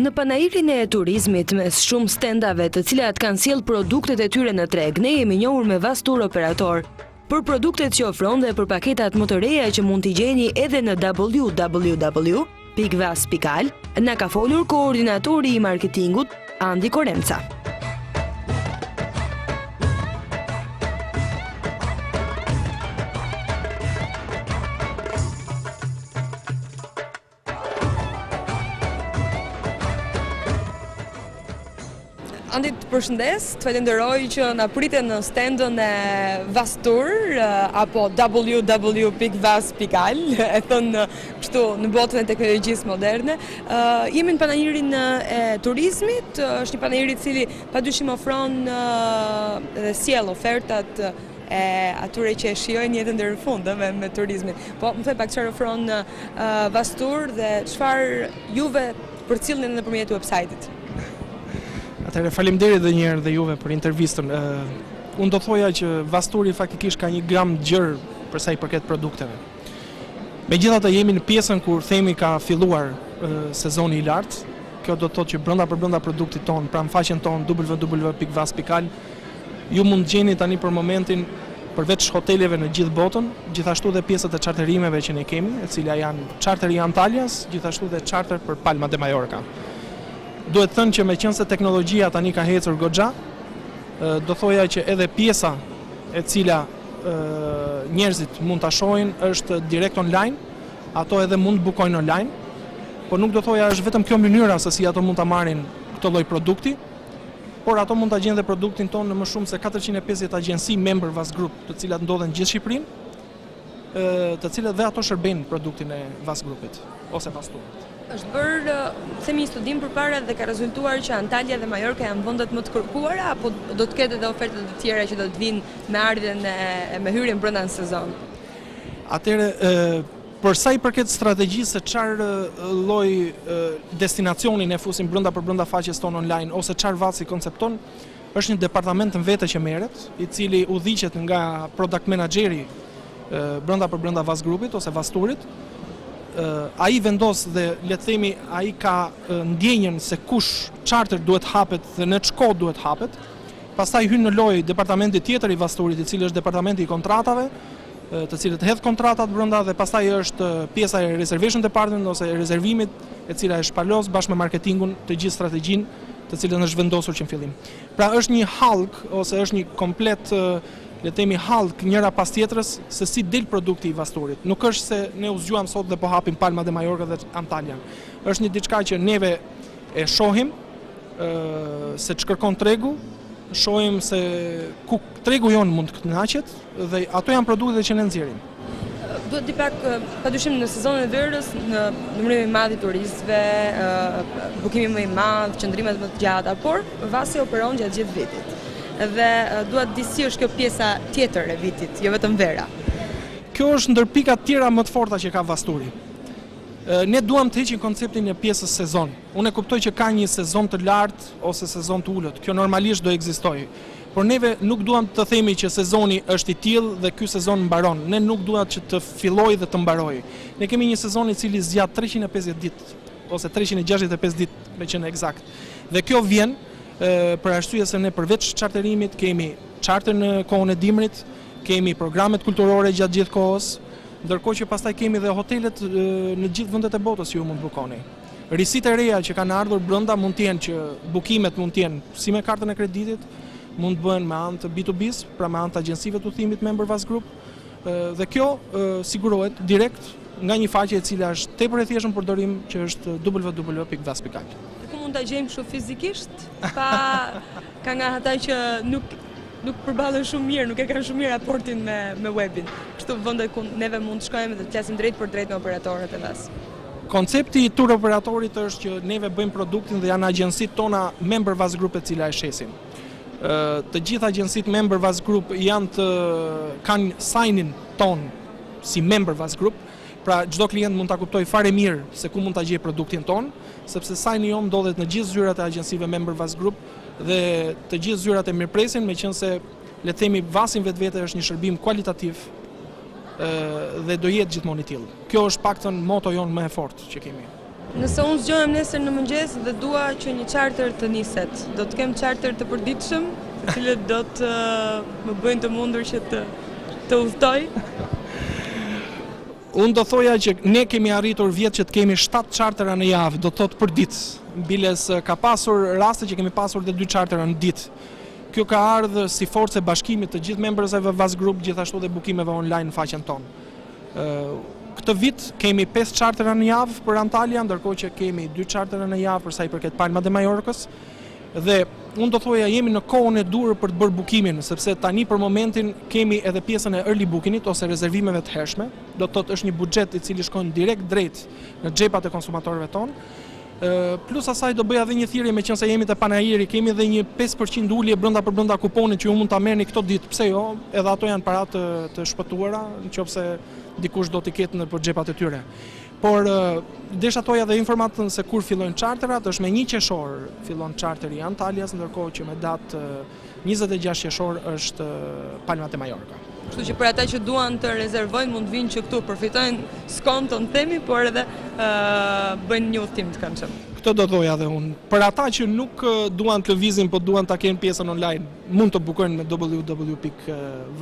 Në panairin e turizmit mes shumë stendave të cilat kanë sjell produktet e tyre në treg, ne jemi njohur me Vas Tour Operator për produktet që ofron dhe për paketat më të reja që mund t'i gjeni edhe në www.vas.al, na ka folur koordinatori i marketingut Andi Koremca. Andi, të përshëndes, të falenderoj që na pritet në stendën e Vas Tour apo www.vas.al, e thënë kështu në botën e teknologjisë moderne. Jemi në panairin e turizmit, është një panair i cili padyshim ofron dhe sjell ofertat e atyre që e shijojnë jetën deri në fund me turizmin. Po, më thoj pak çfarë ofron Vas Tour dhe çfarë juve përcjellni nëpërmjet website-it. Atëherë faleminderit edhe një herë dhe juve për intervistën. Unë do thoja që Vas Touri faktikisht ka 1 gram gjërë për sa i përket produkteve. Megjithatë jemi në pjesën kur themi ka filluar sezoni i lartë. Kjo do të thotë që brenda produktit ton, pra në faqen ton www.vas.al, ju mund gjeni tani për momentin përveç hoteleve në gjithë botën, gjithashtu dhe pjesët e charterimeve që ne kemi, e cila janë charteri Antalias, gjithashtu dhe charter për Palma de Mallorca. Duhet thënë që me qenë se teknologjia tani ka hecur goxha, do thoja që edhe pjesa e cila njerëzit mund ta shohin është direkt online, ato edhe mund bukojnë online, por nuk do thoja është vetëm kjo mënyra se si ato mund ta marrin këtë lloj produkti, por ato mund ta gjejnë dhe produktin tonë në më shumë se 450 agjenci member Vas Group, të cilat ndodhen gjithë Shqipërinë, të cilat dhe ato shërbejnë produktin e Vas Groupit ose Vas Tourit. Është bërë, themi një studim përpara dhe ka rezultuar që Antalya dhe Mallorca janë vendet më të kërkuara, apo do të ketë edhe oferta të tjera që do të vinë me ardhen me hyrjen brenda në sezon? Atëherë, për sa i përket strategjisë se çfarë lloj destinacioni ne fusim brenda faqes tonë online ose çfarë vasi koncepton, është një departament në vete që merret, i cili udhëhiqet nga product manageri brenda Vas Groupit ose Vas Tourit. Ai vendos dhe le të themi ai ka ndjenjën se kush charter duhet hapet dhe në ç'kohë duhet hapet. Pastaj hyn në lojë departamenti tjetër i Vas Tourit, i cili është departamenti i kontratave, të cilët hedh kontratat brenda, dhe pastaj është pjesa e reservation department ose e rezervimit, e cila e shpalos bashkë me marketingun të gjithë strategjinë të cilën është vendosur që në fillim. Pra është një hallk ose është një komplet le të themi hallk njëra pas tjetrës se si del produkti i Vas Tourit. Nuk është se ne u zgjuam sot dhe po hapim Palma de Mallorca dhe Antalya. Është një diçka që neve e shohim se ç'kërkon tregu, shohim se ku tregu jon mund të kënaqet dhe ato janë produktet që ne nxjerrim. Duhet di pak, padyshim në sezonin e verës, në numërim i madh i turistëve, bukimi më i madh, qëndrimet më të gjata, por Vasi operon gjatë gjithë vitit. Dhe duhet di si është kjo pjesa tjetër e vitit, jo vetëm vera. Kjo është ndër pikat tjera më të forta që ka Vas Touri. Ne duam të heqim konceptin e pjesës sezon. Unë e kuptoj që ka një sezon të lartë ose sezon të ulët. Kjo normalisht do ekzistojë. Por neve nuk duam të themi që sezoni është i tillë dhe ky sezon mbaron. Ne nuk duam që të fillojë dhe të mbarojë. Ne kemi një sezon i cili zgjat 350 ditë ose 365 ditë me qenë eksakt. Dhe kjo vjen për arsye se ne përveç charterimit kemi charter në kohën e dimrit, kemi programet kulturore gjatë gjithë kohës, ndërkohë që pastaj kemi dhe hotelet në gjithë vendet e botës ju mund bukoni. Risitë e reja që kanë ardhur brenda mund të jenë që bukimet mund të jenë si me kartën e kreditit, mund të bëhen me anë të B2B-s, pra me anë të agjencive të udhëtimit member Vas Group, dhe kjo sigurohet direkt nga një faqe e cila është tepër e thjeshtë në përdorim, që është www.vas.al. Mund ta gjejmë kështu fizikisht, pa ka nga ata që nuk përballen shumë mirë, nuk e kanë shumë mirë raportin me webin. Kështu vende ku neve mund të shkojmë dhe të flasim drejt për drejt me operatorët e Vas. Koncepti i tur operatorit është që neve bëjmë produktin dhe janë agjencitë tona member Vas Group e cila e shesin. Të gjithë agjencitë member Vas Group kanë sign-in ton si member Vas Group. Pra çdo klient mund ta kuptoj fare mirë se ku mund ta gjejë produktin ton, sepse sign-i jon ndodhet në gjithë zyrat e agjencive member Vas Group dhe të gjithë zyrat e mirëpresin, meqense le të themi Vasin vetvete është një shërbim kualitativ dhe do jetë gjithmonë i tillë. Kjo është paktën moto jon më e fortë që kemi. Nëse unë zgjohem nesër në mëngjes dhe dua që një charter të niset, do të kem charter të përditshëm, të cilët do të më bëjnë të mundur që të udhtoj. Unë do thoja që ne kemi arritur vjet që të kemi 7 chartera në javë, do të thotë për ditë. Biles ka pasur raste që kemi pasur dhe 2 chartera në ditë. Kjo ka ardhur si forcë e bashkimit të gjithë membërëve Vas Group, gjithashtu dhe bukimeve online në faqen tonë. Këtë vit kemi 5 chartera në javë për Antalya, ndërkohë që kemi 2 chartera në javë për sa i përket Palma de Mallorcës. Dhe unë do thoja jemi në kohën e durë për të bërë bukimin, sepse tani për momentin kemi edhe pjesën e early bookingit ose rezervimeve të hershme. Do të thotë është një buxhet i cili shkon direkt drejt në xhepat e konsumatorëve tonë. Plus asaj do bëja edhe një thirrje, meqense jemi te panajiri, kemi edhe një 5% ulje brenda kuponit që ju mund ta merrni këto ditë. Pse jo? Edhe ato janë para të shpëtuara, nëse dikush do t'i ketë në xhepat e tyre. Por desha toja dhe informatën se kur fillojnë charterat, është me 1 qershor fillon charteri i Antalyas, ndërkohë që me datë 26 qershor është Palma de Mallorca. Kështu që për ata që duan të rezervojnë mund vinë që këtu përfitojnë skonton themi, por edhe bëjnë një udhtim të këndshëm. Këtë do thoja dhe unë. Për ata që nuk duan të lëvizin, po duan ta kenë pjesën online, mund të bukojnë me www.vas.al.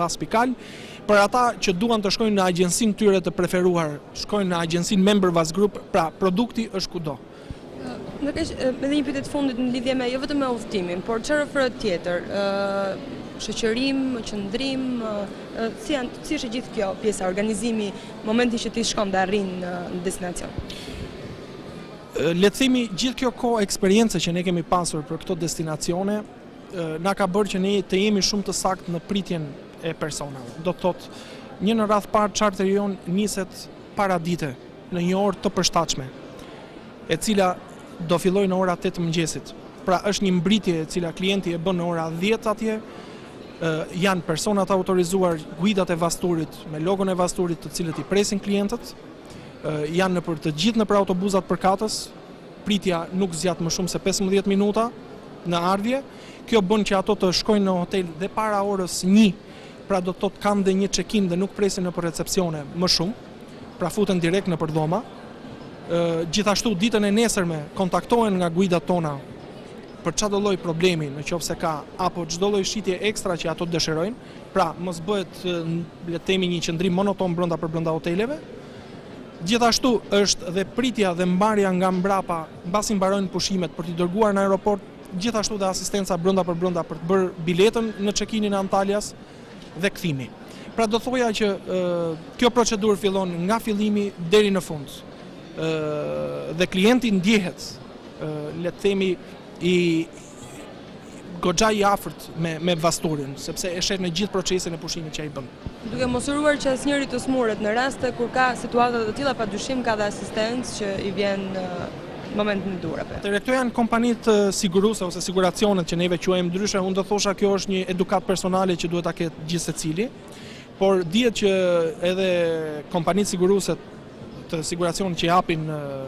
Për ata që duan të shkojnë në agjensinë tyre të preferuar, shkojnë në agjensinë Member Vas Group, pra produkti është kudo. Në keq, edhe një pyetje të fundit në lidhje me jo vetëm me udhtimin, por çfarë ofrohet tjetër? Shoqërim, qëndrim, si është gjithë kjo pjesa, organizimi, momentin që ti shkon dhe arrin në destinacion? Le të themi, gjithë kjo kohë eksperiencë që ne kemi pasur për këto destinacione, na ka bërë që ne të jemi shumë të saktë në pritjen e personave. Do të thotë, një në radh parë charteri jon niset para dite, në një orë të përshtatshme, e cila do filloj në ora 8 të mëngjesit. Pra është një mbritje e cila klienti e bën në ora 10 atje, janë personat autorizuar, guidat e Vasturit me logon e Vasturit të cilët i presin klientët, janë në për të gjithë në për autobuzat përkatës, pritja nuk zgjat më shumë se 15 minuta në ardhje. Kjo bën që ato të shkojnë në hotel dhe para orës 1, pra do të thotë kanë dhe një check-in dhe nuk presin në për recepcione më shumë, pra futen direkt në për dhoma. Gjithashtu ditën e nesërme kontaktohen nga guidat tona për çdo lloj problemi nëse ka apo çdo lloj shitje ekstra që ato dëshirojnë, pra mos bëhet le të themi një qëndrim monoton brenda hoteleve. Gjithashtu është dhe pritja dhe mbarja nga mbrapa mbasi mbarojnë pushimet për t'i dërguar në aeroport, gjithashtu dhe asistenca brenda për të bërë biletën në check-inin e Antalyas dhe kthimi. Pra do thoja që kjo procedurë fillon nga fillimi deri në fund. Dhe klienti ndjehet, le të themi, i goxha i afërt me Vasturin, sepse e sheh në gjithë procesin e pushimit që ai bën. Duke mosuruar që asnjëri të smuret në raste kur ka situata të tilla, padyshim ka dhe asistencë që i vjen në momentin e durave. Këto janë kompanitë siguruese ose siguracionet që neve quajmë ndryshe. Unë do thosha kjo është një edukat personale që duhet ta ketë gjithë secili, por dihet që edhe kompanitë siguruese të siguracionit që japin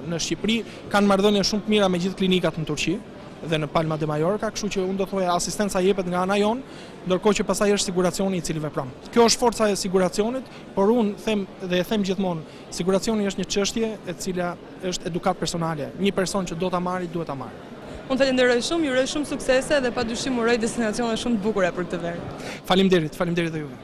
në Shqipëri kanë marrëdhënie shumë të mira me gjithë klinikat në Turqi dhe në Palma de Mallorca, kështu që unë do thoja asistenca jepet nga ana jon, ndërkohë që pastaj është siguracioni i cili vepron. Kjo është forca e siguracionit, por unë them dhe e them gjithmonë, siguracioni është një çështje e cila është edukat personale. Një person që do ta marrë, duhet ta marrë. Unë falenderoj shumë, ju uroj shumë suksese dhe padyshim uroj destinacione shumë të bukura për këtë verë. Faleminderit dhe juve.